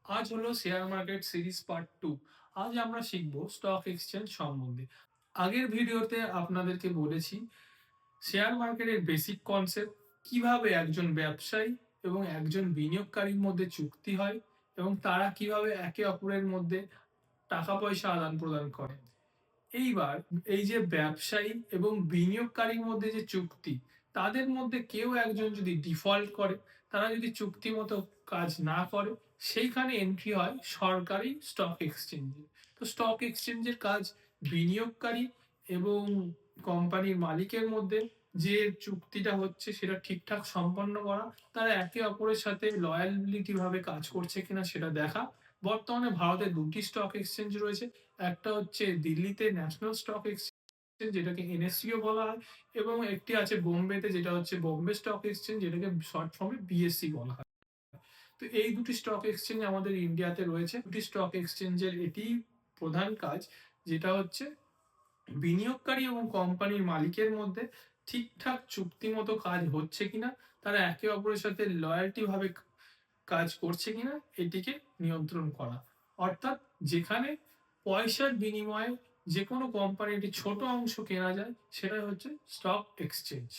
আজ হলো share market series part 2। আজ আমরা শিখব স্টক এক্সচেঞ্জ সম্বন্ধে। আগের ভিডিওতে আপনাদেরকে বলেছি শেয়ার মার্কেটের বেসিক কনসেপ্ট, কিভাবে একজন ব্যবসায়ী এবং একজন বিনিয়োগকারীর মধ্যে চুক্তি হয় এবং তারা কিভাবে একে অপরের মধ্যে টাকা পয়সা আদান প্রদান করে। এইবার এই যে ব্যবসায়ী এবং বিনিয়োগকারীর মধ্যে যে চুক্তি, তাদের মধ্যে কেউ একজন যদি ডিফল্ট করে, তারা যদি চুক্তি মতো কাজ না করে, সেইখানে এন্ট্রি হয় সরকারি স্টক এক্সচেঞ্জে। তো স্টক এক্সচেঞ্জের কাজ বিনিয়োগকারী এবং কোম্পানির মালিকের মধ্যে যে চুক্তিটা হচ্ছে সেটা ঠিকঠাক সম্পন্ন করা, তারা একে অপরের সাথে লয়ালিটি ভাবে কাজ করছে কিনা সেটা দেখা। বর্তমানে ভারতে ২টি স্টক এক্সচেঞ্জ রয়েছে। একটা হচ্ছে দিল্লিতে ন্যাশনাল স্টক এক্সচেঞ্জ, যেটাকে এনএসইও বলা হয়, এবং একটি আছে বোম্বেতে, যেটা হচ্ছে বোম্বে স্টক এক্সচেঞ্জ, যেটাকে শর্ট ফর্মে বিএসসি বলা হয়। তো এই দুটি স্টক এক্সচেঞ্জ আমাদের ইন্ডিয়াতে রয়েছে। দুটি স্টক এক্সচেঞ্জের এটি প্রধান কাজ, যেটা হচ্ছে বিনিয়োগকারী এবং কোম্পানির মালিকের মধ্যে ঠিকঠাক চুক্তি মতো কাজ হচ্ছে কিনা, তারা একে অপরের সাথে লয়ালটি ভাবে কাজ করছে কিনা, এটিকে নিয়ন্ত্রণ করা। অর্থাৎ যেখানে পয়সার বিনিময়ে যে কোনো কোম্পানির একটি ছোট অংশ কেনা যায়, সেটাই হচ্ছে স্টক এক্সচেঞ্জ।